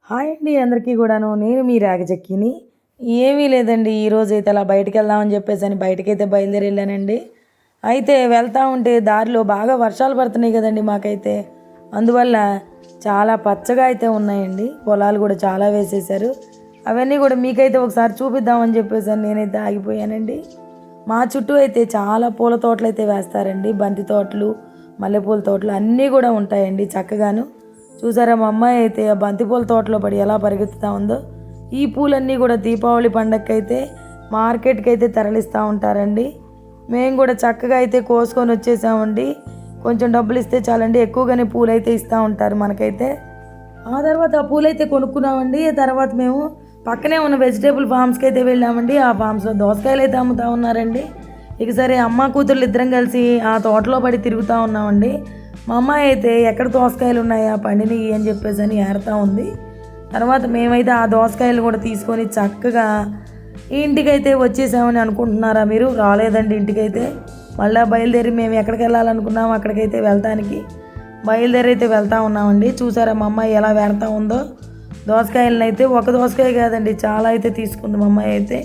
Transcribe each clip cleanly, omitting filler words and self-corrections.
Hi అండి అందరికీ కూడాను. నేను మీ రాగజక్కిని. ఏమీ లేదండి, ఈరోజైతే అలా బయటికెళ్దామని చెప్పేసని బయటకైతే బయలుదేరి వెళ్ళానండి. అయితే వెళ్తా ఉంటే దారిలో బాగా వర్షాలు పడుతున్నాయి కదండీ మాకైతే. అందువల్ల చాలా పచ్చగా అయితే ఉన్నాయండి. పొలాలు కూడా చాలా వేసేశారు. అవన్నీ కూడా మీకైతే ఒకసారి చూపిద్దామని చెప్పేసని నేనైతే ఆగిపోయానండి. మా చుట్టూ అయితే చాలా పూల తోటలు అయితే వేస్తారండి. బంతి తోటలు, మల్లెపూల తోటలు అన్నీ కూడా ఉంటాయండి చక్కగాను. చూసారా మా అమ్మాయి అయితే ఆ బంతిపూల తోటలో పడి ఎలా పరిగెత్తుతూ ఉందో. ఈ పూలన్నీ కూడా దీపావళి పండగకి అయితే మార్కెట్కి అయితే తరలిస్తూ ఉంటారండి. మేము కూడా చక్కగా అయితే కోసుకొని వచ్చేసామండి. కొంచెం డబ్బులు ఇస్తే చాలండి, ఎక్కువగానే పూలు అయితే ఇస్తూ ఉంటారు మనకైతే. ఆ తర్వాత ఆ పూలు అయితే కొనుక్కున్నామండి. తర్వాత మేము పక్కనే ఉన్న వెజిటేబుల్ ఫామ్స్కి అయితే వెళ్ళామండి. ఆ ఫామ్స్లో దోసకాయలు అయితే అమ్ముతూ ఉన్నారండి. ఇక సరే అమ్మ కూతుర్లు ఇద్దరం కలిసి ఆ తోటలో పడి తిరుగుతూ ఉన్నామండి. మా అమ్మాయి అయితే ఎక్కడ దోసకాయలు ఉన్నాయా పండినవి అని చెప్పేసి అని ఏరుతూ ఉంది. తర్వాత మేమైతే ఆ దోసకాయలు కూడా తీసుకొని చక్కగా ఇంటికైతే వచ్చేసామని అనుకుంటున్నారా మీరు? రాలేదండి ఇంటికైతే. మళ్ళీ బయలుదేరి మేము ఎక్కడికి వెళ్ళాలనుకున్నాము అక్కడికైతే వెళ్తానికి బయలుదేరి అయితే వెళ్తూ ఉన్నామండి. చూసారా మా అమ్మాయి ఎలా వేరుతూ ఉందో దోసకాయలను అయితే. ఒక దోసకాయ కాదండి, చాలా అయితే తీసుకుంది మా అమ్మాయి అయితే.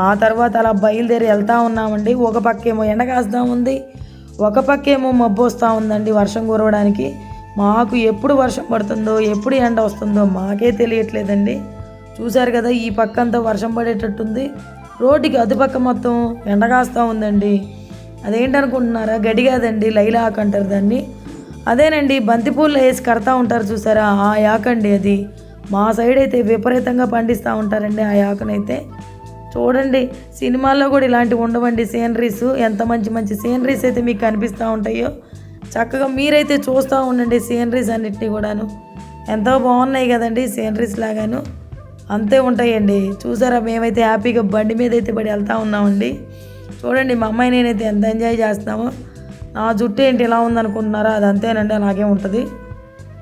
ఆ తర్వాత అలా బయలుదేరి వెళ్తూ ఉన్నామండి. ఒక పక్కేమో ఎండ కాస్తూ ఉంది, ఒక పక్కేమో మబ్బు వస్తూ ఉందండి వర్షం కురవడానికి. మాకు ఎప్పుడు వర్షం పడుతుందో ఎప్పుడు ఎండ వస్తుందో మాకే తెలియట్లేదండి. చూశారు కదా, ఈ పక్క అంతా వర్షం పడేటట్టుంది, రోడ్డుకి అటుపక్క మొత్తం ఎండ కాస్తూ ఉందండి. అదేంటనుకుంటున్నారా? గడి కాదండి, లైలా ఆకు అంటారు దాన్ని. అదేనండి, బంతిపూలు వేసి కడతా ఉంటారు చూసారా, ఆ యాకండి అది. మా సైడ్ అయితే విపరీతంగా పండిస్తూ ఉంటారండి ఆ యాకనైతే. చూడండి, సినిమాల్లో కూడా ఇలాంటివి ఉండవండి సీనరీస్. ఎంత మంచి మంచి సీనరీస్ అయితే మీకు కనిపిస్తూ ఉంటాయో. చక్కగా మీరైతే చూస్తూ ఉండండి సీనరీస్ అన్నిటినీ కూడాను. ఎంతో బాగున్నాయి కదండి సీనరీస్ లాగాను. అంతే ఉంటాయండి. చూసారా, మేమైతే హ్యాపీగా బండి మీద అయితే పడి వెళ్తూ ఉన్నామండి. చూడండి మా అమ్మాయి నేనైతే ఎంత ఎంజాయ్ చేస్తున్నామో. నా జుట్టు ఏంటి ఎలా ఉందనుకుంటున్నారా? అది అంతేనండి, అలాగే ఉంటుంది.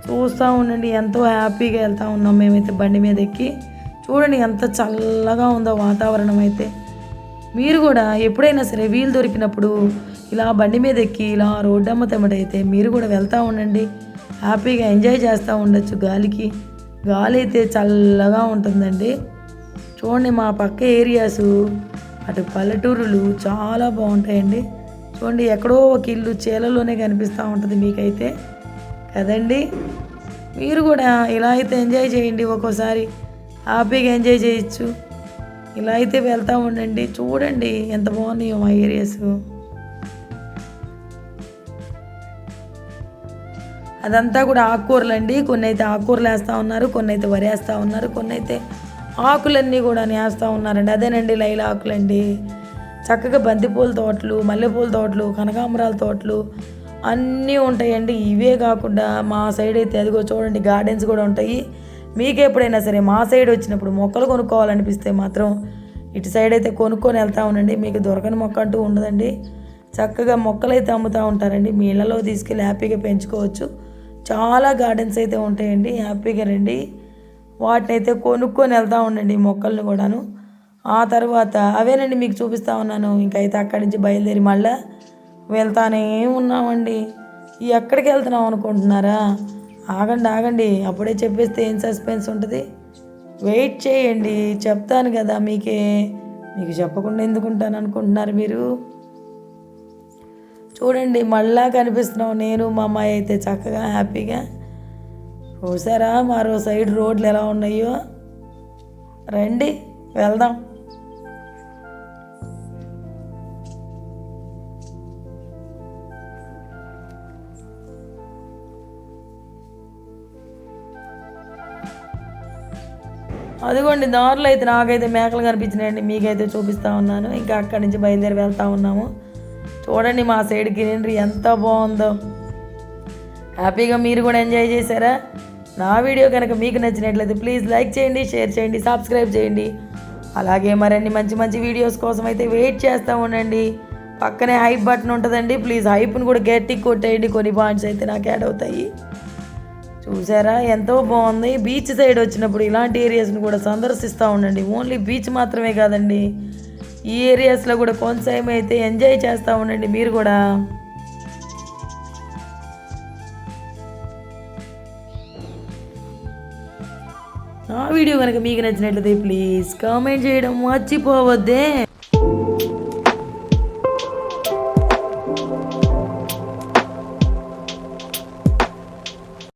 చూస్తూ ఉండండి, ఎంతో హ్యాపీగా వెళ్తూ ఉన్నాం మేమైతే బండి మీద ఎక్కి. చూడండి ఎంత చల్లగా ఉందో వాతావరణం అయితే. మీరు కూడా ఎప్పుడైనా సరే వీలు దొరికినప్పుడు ఇలా బండి మీద ఎక్కి ఇలా రోడ్డమ్మ తెమ్మటైతే మీరు కూడా వెళ్తూ ఉండండి. హ్యాపీగా ఎంజాయ్ చేస్తూ ఉండొచ్చు గాలికి. గాలి అయితే చల్లగా ఉంటుందండి. చూడండి మా పక్క ఏరియాసు అటు పల్లెటూరులు చాలా బాగుంటాయండి. చూడండి, ఎక్కడో ఒక ఇల్లు చేలలోనే కనిపిస్తూ ఉంటుంది మీకైతే కదండి. మీరు కూడా ఇలా అయితే ఎంజాయ్ చేయండి. ఒక్కోసారి హ్యాపీగా ఎంజాయ్ చేయొచ్చు. ఇలా అయితే వెళ్తూ ఉండండి. చూడండి ఎంత బాగున్నాయో మా ఏరియాస్. అదంతా కూడా ఆకుకూరలు అండి. కొన్ని అయితే ఆకుకూరలు వేస్తూ ఉన్నారు, కొన్ని అయితే వరి వేస్తూ ఉన్నారు, కొన్ని అయితే ఆకులన్నీ కూడా వేస్తూ ఉన్నారండి. అదేనండి లైలా ఆకులండి. చక్కగా బంతిపూల తోటలు, మల్లెపూల తోటలు, కనకాంబరాల తోటలు అన్నీ ఉంటాయండి. ఇవే కాకుండా మా సైడ్ అయితే అదిగో చూడండి గార్డెన్స్ కూడా ఉంటాయి. మీకు ఎప్పుడైనా సరే మా సైడ్ వచ్చినప్పుడు మొక్కలు కొనుక్కోవాలనిపిస్తే మాత్రం ఇటు సైడ్ అయితే కొనుక్కొని వెళ్తూ ఉండండి. మీకు దొరకని మొక్క అంటూ ఉండదండి. చక్కగా మొక్కలు అయితే అమ్ముతూ ఉంటారండి. మీ ఇళ్ళలో తీసుకెళ్ళి హ్యాపీగా పెంచుకోవచ్చు. చాలా గార్డెన్స్ అయితే ఉంటాయండి. హ్యాపీగా రండి, వాటిని అయితే కొనుక్కొని వెళ్తూ ఉండండి మొక్కలను కూడాను. ఆ తర్వాత అవేనండి మీకు చూపిస్తూ ఉన్నాను. ఇంకైతే అక్కడి నుంచి బయలుదేరి మళ్ళీ వెళ్తానే ఉన్నామండి. ఎక్కడికి వెళ్తున్నాం అనుకుంటున్నారా? ఆగండి ఆగండి, అప్పుడే చెప్పేస్తే ఏం సస్పెన్స్ ఉంటుంది. వెయిట్ చేయండి, చెప్తాను కదా మీకే. మీకు చెప్పకుండా ఎందుకుంటాను అనుకుంటున్నారు మీరు? చూడండి మళ్ళా కనిపిస్తున్నాం నేను మా అమ్మాయి అయితే చక్కగా హ్యాపీగా. చూసారా మరో సైడ్ రోడ్లు ఎలా ఉన్నాయో? రండి వెళ్దాం. అదిగోండి దారిలో అయితే నాకైతే మేకలు కనిపించినాయండి, మీకైతే చూపిస్తూ ఉన్నాను. ఇంకా అక్కడి నుంచి బయలుదేరి వెళ్తూ ఉన్నాము. చూడండి మా సైడ్ గ్రీనరీ ఎంత బాగుందో. హ్యాపీగా మీరు కూడా ఎంజాయ్ చేశారా? నా వీడియో కనుక మీకు నచ్చినట్లయితే ప్లీజ్ లైక్ చేయండి, షేర్ చేయండి, సబ్స్క్రైబ్ చేయండి. అలాగే మరిన్ని మంచి మంచి వీడియోస్ కోసం అయితే వెయిట్ చేస్తూ ఉండండి. పక్కనే హైప్ బటన్ ఉంటుందండి, ప్లీజ్ హైప్ను కూడా గట్టిగా కొట్టేయండి. కొన్ని పాయింట్స్ అయితే నాకు యాడ్ అవుతాయి. చూసారా ఎంతో బాగుంది. బీచ్ సైడ్ వచ్చినప్పుడు ఇలాంటి ఏరియాస్ని కూడా సందర్శిస్తూ ఉండండి. ఓన్లీ బీచ్ మాత్రమే కాదండి, ఈ ఏరియాస్లో కూడా కొంచెం అయితే ఎంజాయ్ చేస్తూ ఉండండి మీరు కూడా. ఆ వీడియో కనుక మీకు నచ్చినట్లయితే ప్లీజ్ కామెంట్ చేయడం మర్చిపోవద్దే.